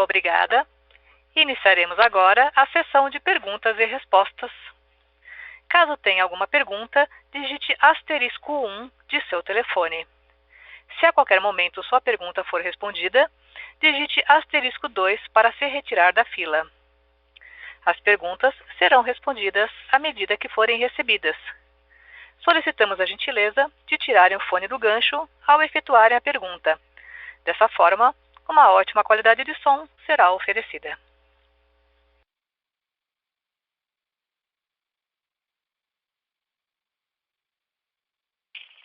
Obrigada. Iniciaremos agora a sessão de perguntas e respostas. Caso tenha alguma pergunta, digite *1 de seu telefone. Se a qualquer momento sua pergunta for respondida, digite *2 para se retirar da fila. As perguntas serão respondidas à medida que forem recebidas. Solicitamos a gentileza de tirarem o fone do gancho ao efetuarem a pergunta. Dessa forma, uma ótima qualidade de som será oferecida.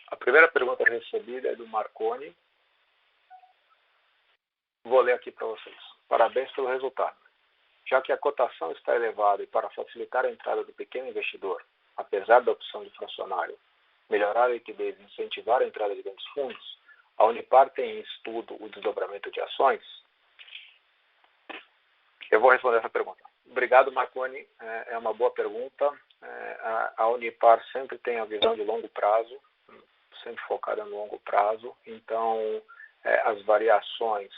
A primeira pergunta recebida é do Marconi. Vou ler aqui para vocês. Parabéns pelo resultado. Já que a cotação está elevada e para facilitar a entrada do pequeno investidor, apesar da opção de fracionário, melhorar a liquidez e incentivar a entrada de grandes fundos, a Unipar tem em estudo o desdobramento de ações? Eu vou responder essa pergunta. Obrigado, Marconi. É uma boa pergunta. A Unipar sempre tem a visão de longo prazo, sempre focada no longo prazo. Então, as variações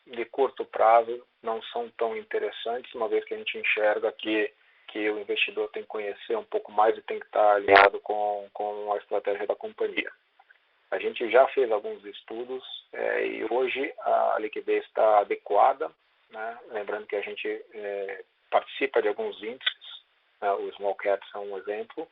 de curto prazo não são tão interessantes, uma vez que a gente enxerga que o investidor tem que conhecer um pouco mais e tem que estar alinhado com a estratégia da companhia. A gente já fez alguns estudos e hoje a liquidez está adequada, né? Lembrando que a gente participa de alguns índices, né? O Small Caps é um exemplo,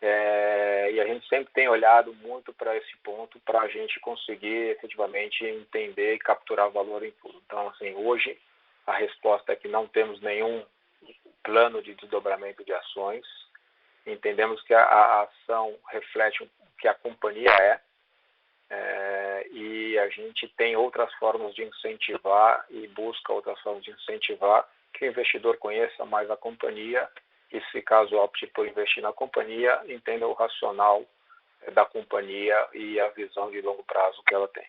e a gente sempre tem olhado muito para esse ponto para a gente conseguir efetivamente entender e capturar valor em tudo. Então, assim, hoje a resposta é que não temos nenhum plano de desdobramento de ações. Entendemos que a ação reflete o que a companhia e a gente tem outras formas de incentivar e busca outras formas de incentivar que o investidor conheça mais a companhia e, se caso opte por investir na companhia, entenda o racional da companhia e a visão de longo prazo que ela tem.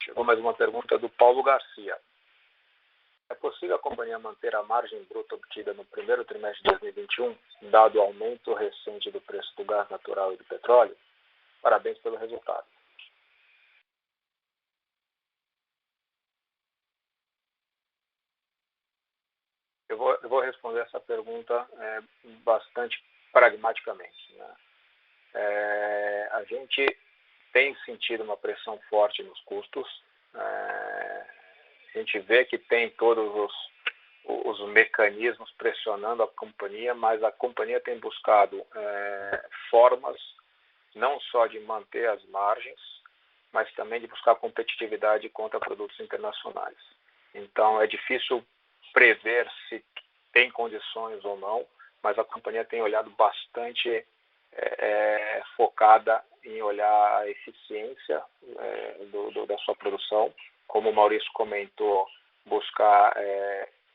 Chegou mais uma pergunta do Paulo Garcia. É possível a companhia manter a margem bruta obtida no primeiro trimestre de 2021, dado o aumento recente do preço do gás natural e do petróleo? Parabéns pelo resultado. Eu vou responder essa pergunta bastante pragmaticamente, né? A gente tem sentido uma pressão forte nos custos. A gente vê que tem todos os mecanismos pressionando a companhia, mas a companhia tem buscado formas não só de manter as margens, mas também de buscar competitividade contra produtos internacionais. Então, é difícil prever se tem condições ou não, mas a companhia tem olhado bastante focada em olhar a eficiência da sua produção. Como o Maurício comentou, buscar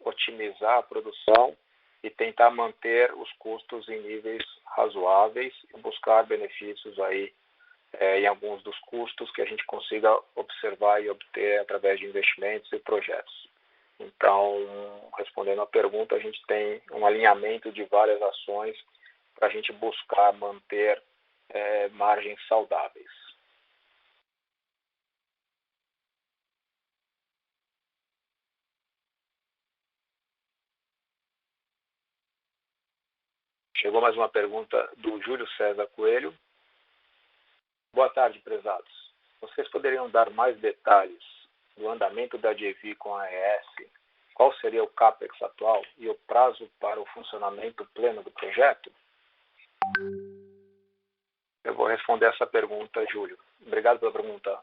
otimizar a produção e tentar manter os custos em níveis razoáveis e buscar benefícios aí em alguns dos custos que a gente consiga observar e obter através de investimentos e projetos. Então, respondendo à pergunta, a gente tem um alinhamento de várias ações para a gente buscar manter margens saudáveis. Chegou mais uma pergunta do Júlio César Coelho. Boa tarde, prezados. Vocês poderiam dar mais detalhes do andamento da JV com a AES? Qual seria o CAPEX atual e o prazo para o funcionamento pleno do projeto? Eu vou responder essa pergunta, Júlio. Obrigado pela pergunta.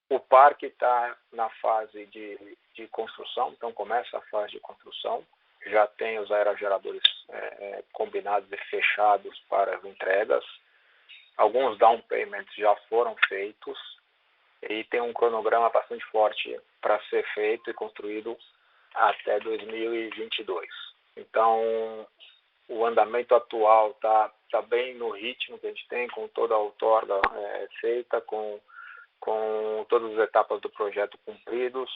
O parque está na fase de construção, então começa a fase de construção. Já tem os aerogeradores combinados e fechados para as entregas. Alguns down payments já foram feitos e tem um cronograma bastante forte para ser feito e construído até 2022. Então, o andamento atual está bem no ritmo que a gente tem, com toda a outorga feita, com todas as etapas do projeto cumpridos.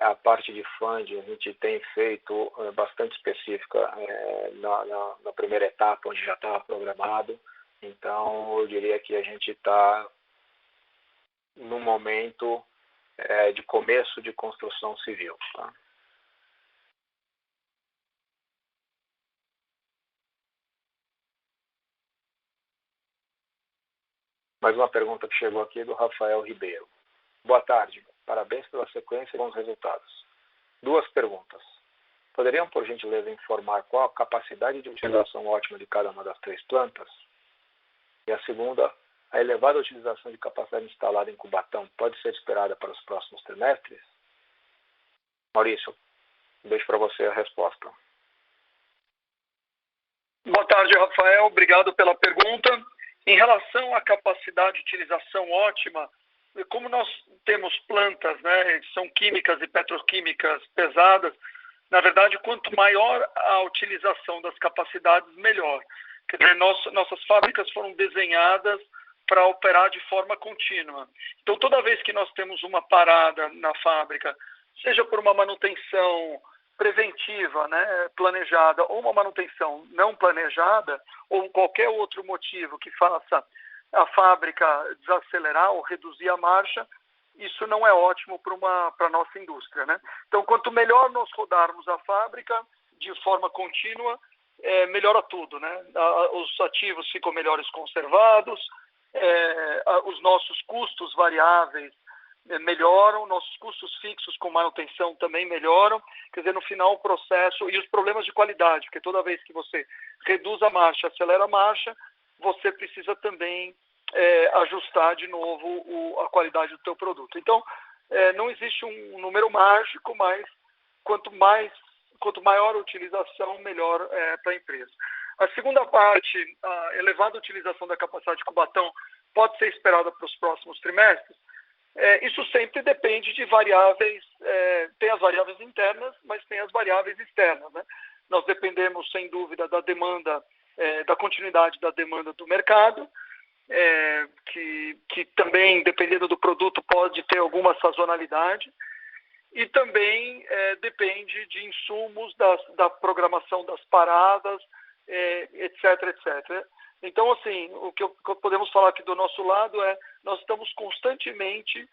A parte de funding a gente tem feito bastante específica na primeira etapa, onde já estava programado. Então, eu diria que a gente está no momento de começo de construção civil. Tá? Mais uma pergunta que chegou aqui do Rafael Ribeiro. Boa tarde, parabéns pela sequência e bons resultados. Duas perguntas. Poderiam, por gentileza, informar qual a capacidade de utilização ótima de cada uma das 3 plantas? E a segunda, a elevada utilização de capacidade instalada em Cubatão pode ser esperada para os próximos trimestres? Maurício, deixo para você a resposta. Boa tarde, Rafael. Obrigado pela pergunta. Em relação à capacidade de utilização ótima, como nós temos plantas, né, são químicas e petroquímicas pesadas, na verdade, quanto maior a utilização das capacidades, melhor. Quer dizer, nossas fábricas foram desenhadas para operar de forma contínua. Então, toda vez que nós temos uma parada na fábrica, seja por uma manutenção preventiva, né, planejada, ou uma manutenção não planejada, ou qualquer outro motivo que faça a fábrica desacelerar ou reduzir a marcha, isso não é ótimo para a nossa indústria, né? Então, quanto melhor nós rodarmos a fábrica de forma contínua, melhora tudo, né? Os ativos ficam melhores conservados, os nossos custos variáveis melhoram, nossos custos fixos com manutenção também melhoram, quer dizer, no final o processo, e os problemas de qualidade, porque toda vez que você reduz a marcha, acelera a marcha, você precisa também ajustar de novo a qualidade do teu produto. Então, não existe um número mágico, mas quanto maior a utilização, melhor para a empresa. A segunda parte, a elevada utilização da capacidade de Cubatão pode ser esperada para os próximos trimestres. Isso sempre depende de variáveis, tem as variáveis internas, mas tem as variáveis externas, né? Nós dependemos, sem dúvida, da demanda, da continuidade da demanda do mercado, que também, dependendo do produto, pode ter alguma sazonalidade, e também depende de insumos, da programação das paradas, etc, etc. Então, assim, o que podemos falar aqui do nosso lado nós estamos constantemente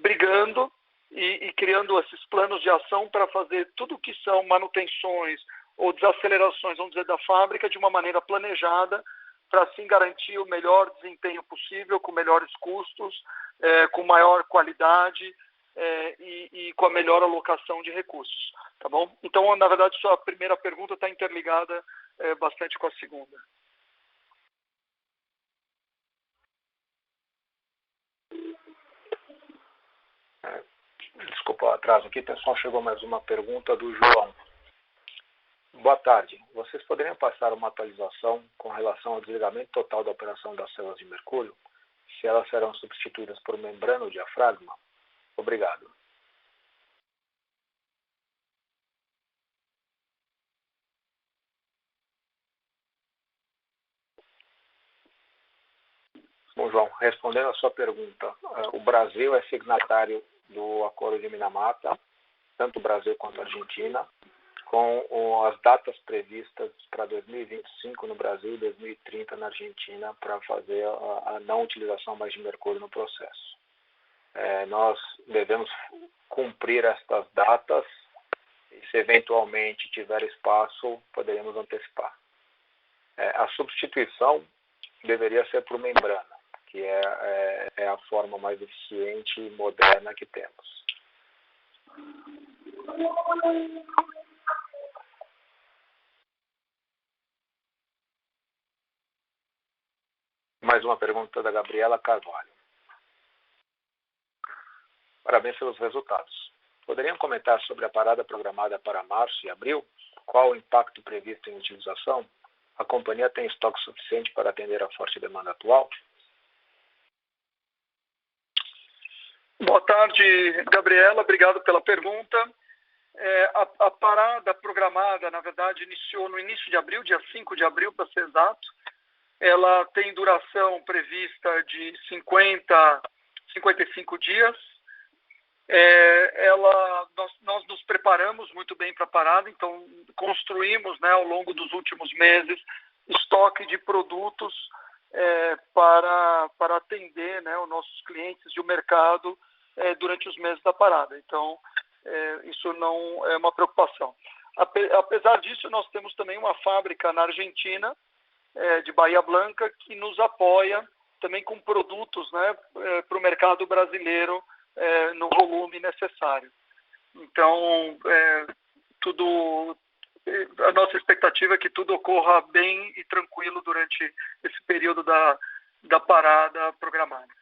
brigando e criando esses planos de ação para fazer tudo que são manutenções ou desacelerações, vamos dizer, da fábrica de uma maneira planejada, para assim garantir o melhor desempenho possível, com melhores custos, com maior qualidade e com a melhor alocação de recursos, tá bom? Então, na verdade, sua primeira pergunta está interligada bastante com a segunda. Desculpa o atraso aqui, pessoal, chegou mais uma pergunta do João. Boa tarde. Vocês poderiam passar uma atualização com relação ao desligamento total da operação das células de mercúrio? Se elas serão substituídas por membrana ou diafragma? Obrigado. Bom, João, respondendo a sua pergunta, o Brasil é signatário do Acordo de Minamata, tanto o Brasil quanto a Argentina, com as datas previstas para 2025 no Brasil e 2030 na Argentina para fazer a não utilização mais de mercúrio no processo. Nós devemos cumprir estas datas e, se eventualmente tiver espaço, poderíamos antecipar. A substituição deveria ser por membrana, que é a forma mais eficiente e moderna que temos. Mais uma pergunta da Gabriela Carvalho. Parabéns pelos resultados. Poderiam comentar sobre a parada programada para março e abril? Qual o impacto previsto em utilização? A companhia tem estoque suficiente para atender a forte demanda atual? Boa tarde, Gabriela. Obrigado pela pergunta. A parada programada, na verdade, iniciou no início de abril, dia 5 de abril, para ser exato. Ela tem duração prevista de 55 dias. Nós nos preparamos muito bem para a parada, então construímos, né, ao longo dos últimos meses, estoque de produtos para atender, né, os nossos clientes e o mercado durante os meses da parada. Então, isso não é uma preocupação. Apesar disso, nós temos também uma fábrica na Argentina, de Bahia Blanca, que nos apoia também com produtos, né, para o mercado brasileiro no volume necessário. Então, a nossa expectativa é que tudo ocorra bem e tranquilo durante esse período da parada programada.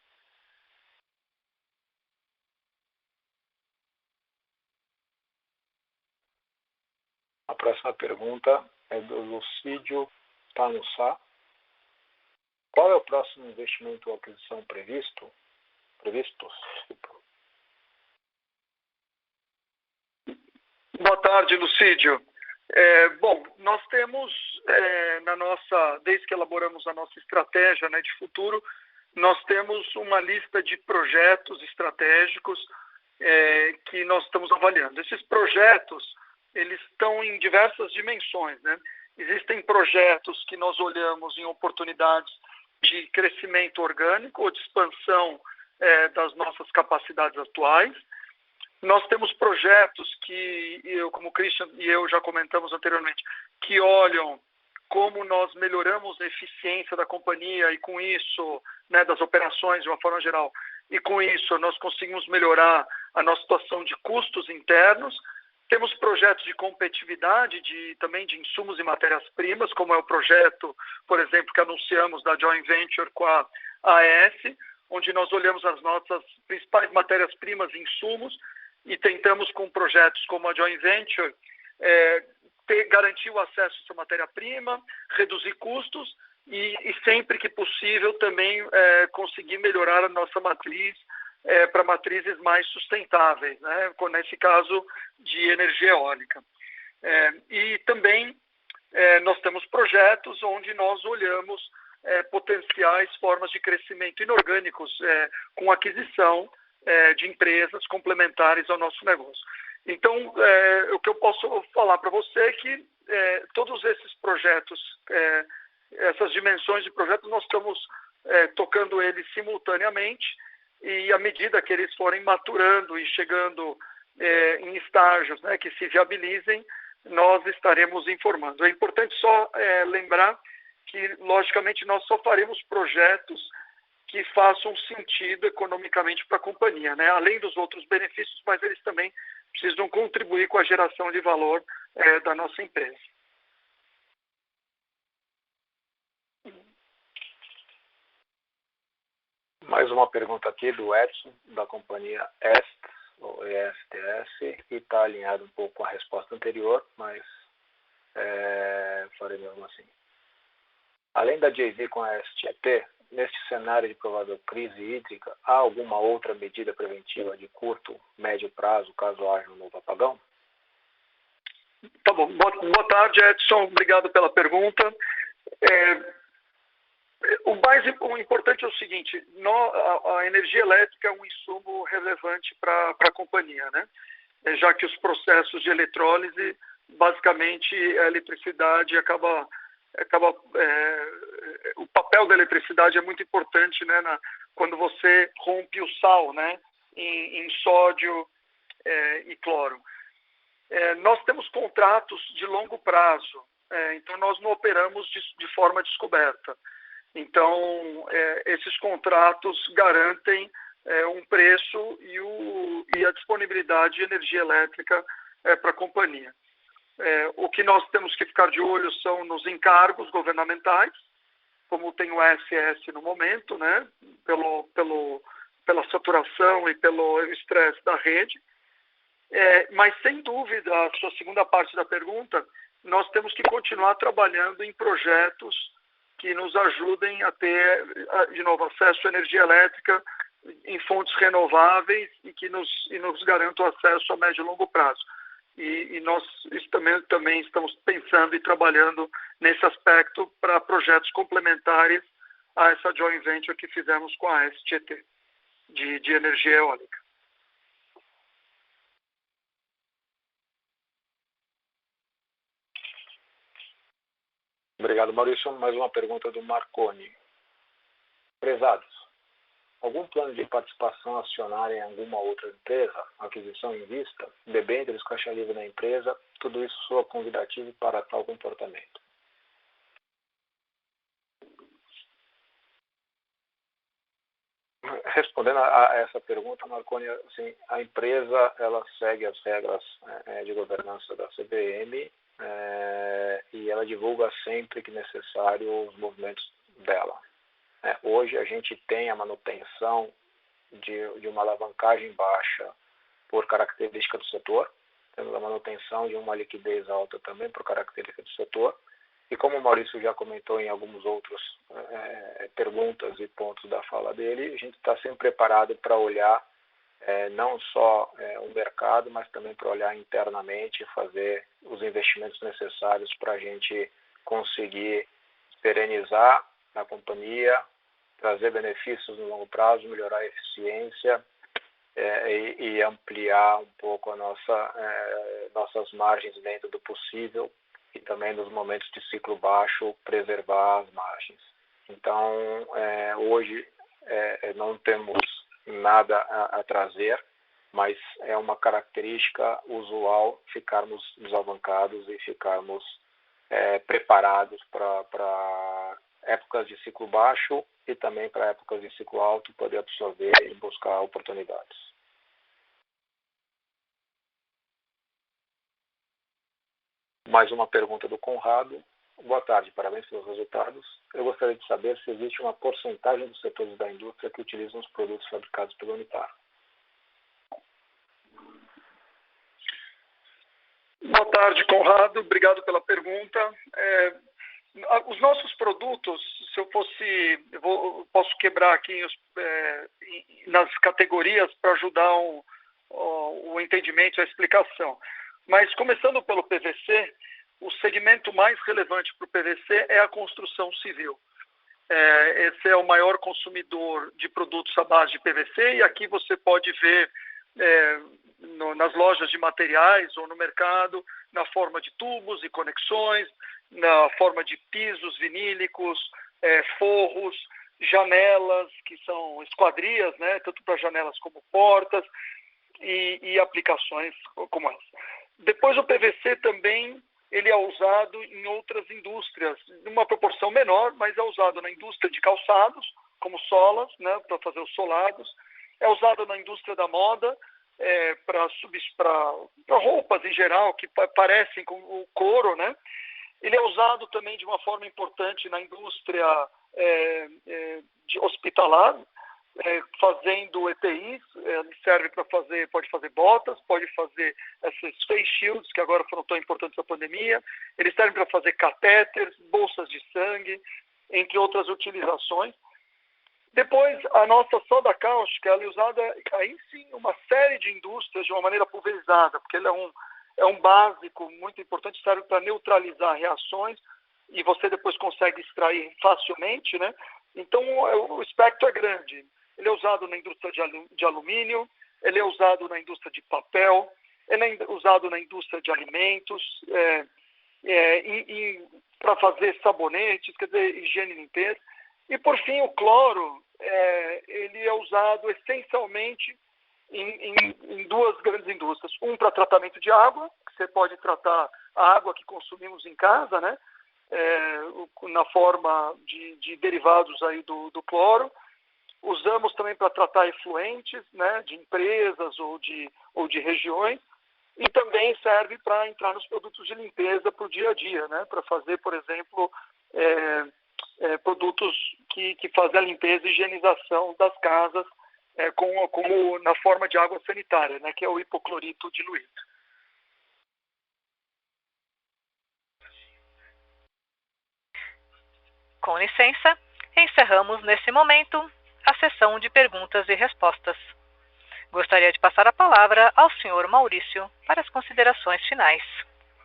A próxima pergunta é do Lucídio Panussá. Qual é o próximo investimento ou aquisição previstos? Boa tarde, Lucídio. Bom, nós temos desde que elaboramos a nossa estratégia, né, de futuro, nós temos uma lista de projetos estratégicos que nós estamos avaliando. Esses projetos, eles estão em diversas dimensões, né? Existem projetos que nós olhamos em oportunidades de crescimento orgânico ou de expansão das nossas capacidades atuais. Nós temos projetos que, como o Christian e eu já comentamos anteriormente, que olham como nós melhoramos a eficiência da companhia e com isso, né, das operações de uma forma geral, e com isso nós conseguimos melhorar a nossa situação de custos internos. Temos projetos de competitividade, também de insumos e matérias-primas, como é o projeto, por exemplo, que anunciamos da Joint Venture com a AES, onde nós olhamos as nossas principais matérias-primas e insumos e tentamos, com projetos como a Joint Venture, garantir o acesso a essa matéria-prima, reduzir custos e sempre que possível também conseguir melhorar a nossa matriz para matrizes mais sustentáveis, né? Nesse caso de energia eólica. E também nós temos projetos onde nós olhamos potenciais formas de crescimento inorgânicos com aquisição de empresas complementares ao nosso negócio. Então, o que eu posso falar para você é que todos esses projetos, essas dimensões de projetos, nós estamos tocando eles simultaneamente e à medida que eles forem maturando e chegando em estágios, né, que se viabilizem, nós estaremos informando. É importante só lembrar que, logicamente, nós só faremos projetos que façam sentido economicamente para a companhia, né? Além dos outros benefícios, mas eles também precisam contribuir com a geração de valor da nossa empresa. Mais uma pergunta aqui do Edson, da companhia EST, ou ESTS, e está alinhado um pouco com a resposta anterior, mas farei mesmo assim. Além da JV com a STT, neste cenário de provável crise hídrica, há alguma outra medida preventiva de curto, médio prazo, caso haja um novo apagão? Tá bom. Boa tarde, Edson. Obrigado pela pergunta. O importante é o seguinte, a energia elétrica é um insumo relevante para a companhia, né? Já que os processos de eletrólise, basicamente, a eletricidade o papel da eletricidade é muito importante, né, quando você rompe o sal, né, em sódio e cloro. Nós temos contratos de longo prazo, então nós não operamos de forma descoberta. Então, esses contratos garantem um preço e a disponibilidade de energia elétrica para a companhia. O que nós temos que ficar de olho são nos encargos governamentais, como tem o ASS no momento, né, pela saturação e pelo estresse da rede. Mas, sem dúvida, a sua segunda parte da pergunta, nós temos que continuar trabalhando em projetos que nos ajudem a ter, de novo, acesso à energia elétrica em fontes renováveis e que nos garantam acesso a médio e longo prazo. E nós também estamos pensando e trabalhando nesse aspecto para projetos complementares a essa joint venture que fizemos com a STT, de energia eólica. Obrigado, Maurício. Mais uma pergunta do Marconi. Prezados, algum plano de participação acionária em alguma outra empresa, aquisição em vista, debêntures, caixa livre na empresa, tudo isso soa convidativo para tal comportamento. Respondendo a essa pergunta, Marconi, assim, a empresa ela segue as regras de governança da CVM e ela divulga sempre que necessário os movimentos dela. Hoje a gente tem a manutenção de uma alavancagem baixa por característica do setor, temos a manutenção de uma liquidez alta também por característica do setor, e como o Maurício já comentou em algumas outras perguntas e pontos da fala dele, a gente está sempre preparado para olhar não só o mercado, mas também para olhar internamente e fazer os investimentos necessários para a gente conseguir perenizar a companhia, trazer benefícios no longo prazo, melhorar a eficiência e ampliar um pouco nossas margens dentro do possível e também nos momentos de ciclo baixo preservar as margens. Então, hoje não temos nada a trazer, mas é uma característica usual ficarmos desavancados e ficarmos preparados para épocas de ciclo baixo e também para épocas de ciclo alto poder absorver e buscar oportunidades. Mais uma pergunta do Conrado. Boa tarde, parabéns pelos resultados. Eu gostaria de saber se existe uma porcentagem dos setores da indústria que utilizam os produtos fabricados pela Unipar. Boa tarde, Conrado. Obrigado pela pergunta. Os nossos produtos, se eu posso quebrar aqui nas categorias para ajudar o entendimento e a explicação. Mas começando pelo PVC, o segmento mais relevante para o PVC é a construção civil. Esse é o maior consumidor de produtos à base de PVC e aqui você pode ver nas lojas de materiais ou no mercado, na forma de tubos e conexões, na forma de pisos vinílicos, forros, janelas, que são esquadrias, né, tanto para janelas como portas, e aplicações como essa. Depois o PVC também ele é usado em outras indústrias, numa proporção menor, mas é usado na indústria de calçados, como solas, né, para fazer os solados, é usado na indústria da moda, para roupas em geral, que parecem com o couro, né? Ele é usado também de uma forma importante na indústria de hospitalar, fazendo EPIs, ele serve para pode fazer botas, pode fazer esses face shields, que agora foram tão importantes na pandemia, eles servem para fazer catéteres, bolsas de sangue, entre outras utilizações. Depois, a nossa soda cáustica, ela é usada aí sim em uma série de indústrias de uma maneira pulverizada, porque ele é um básico muito importante, serve para neutralizar reações e você depois consegue extrair facilmente, né? Então, o espectro é grande. Ele é usado na indústria de alumínio, ele é usado na indústria de papel, ele é usado na indústria de alimentos, para fazer sabonetes, quer dizer, higiene e limpeza. E, por fim, o cloro, ele é usado essencialmente em duas grandes indústrias. Um para tratamento de água, que você pode tratar a água que consumimos em casa, né? Na forma de derivados aí do cloro. Usamos também para tratar efluentes, né, de empresas ou de regiões, e também serve para entrar nos produtos de limpeza para o dia a dia, né, para fazer, por exemplo, produtos que fazem a limpeza e higienização das casas, como na forma de água sanitária, né, que é o hipoclorito diluído. Com licença, encerramos nesse momento a sessão de perguntas e respostas. Gostaria de passar a palavra ao senhor Maurício para as considerações finais.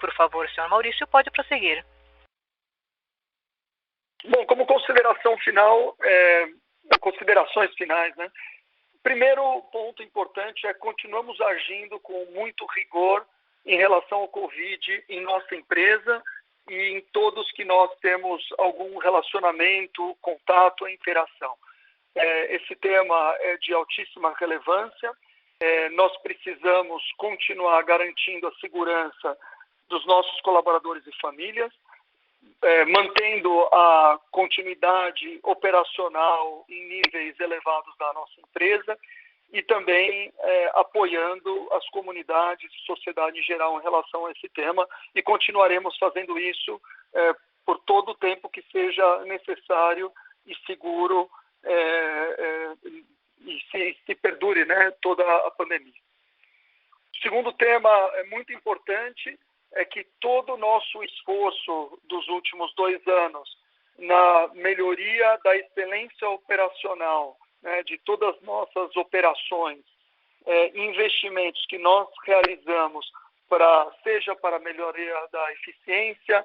Por favor, senhor Maurício, pode prosseguir. Bom, como consideração final, considerações finais, né? Primeiro ponto importante é que continuamos agindo com muito rigor em relação ao Covid em nossa empresa e em todos que nós temos algum relacionamento, contato, interação. Esse tema é de altíssima relevância. Nós precisamos continuar garantindo a segurança dos nossos colaboradores e famílias, mantendo a continuidade operacional em níveis elevados da nossa empresa e também apoiando as comunidades e sociedade em geral em relação a esse tema, e continuaremos fazendo isso por todo o tempo que seja necessário e seguro e se perdure, né, toda a pandemia. O segundo tema muito importante é que todo o nosso esforço dos últimos 2 anos na melhoria da excelência operacional, né, de todas as nossas operações, investimentos que nós realizamos, seja para a melhoria da eficiência,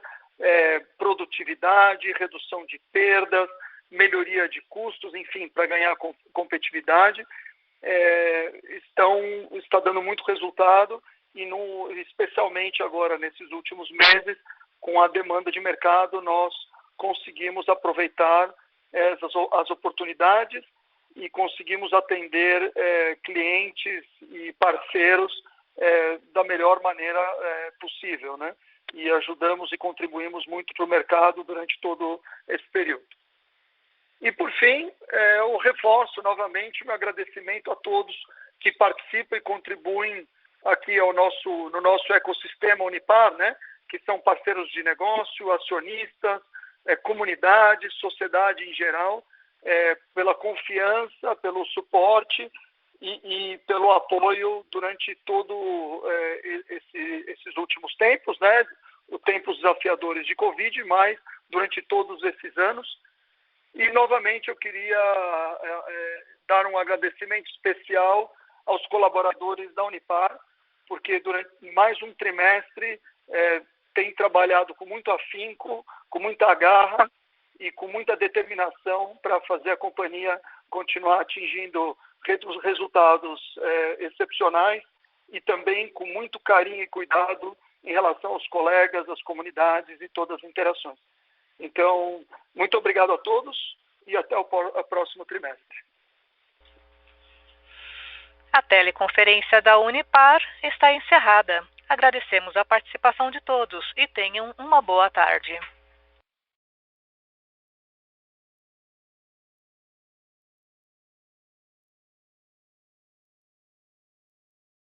produtividade, redução de perdas, melhoria de custos, enfim, para ganhar competitividade, está dando muito resultado, e especialmente agora, nesses últimos meses, com a demanda de mercado, nós conseguimos aproveitar as oportunidades e conseguimos atender clientes e parceiros da melhor maneira possível, né? E ajudamos e contribuímos muito para o mercado durante todo esse período. E, por fim, eu reforço novamente o meu agradecimento a todos que participam e contribuem aqui no nosso ecossistema Unipar, né, que são parceiros de negócio, acionistas, comunidade, sociedade em geral, pela confiança, pelo suporte e pelo apoio durante todo esses últimos tempos, né, os tempos desafiadores de Covid, mas durante todos esses anos. E, novamente, eu queria dar um agradecimento especial aos colaboradores da Unipar, porque durante mais um trimestre tem trabalhado com muito afinco, com muita garra e com muita determinação para fazer a companhia continuar atingindo resultados excepcionais, e também com muito carinho e cuidado em relação aos colegas, às comunidades e todas as interações. Então, muito obrigado a todos e até o próximo trimestre. A teleconferência da Unipar está encerrada. Agradecemos a participação de todos e tenham uma boa tarde.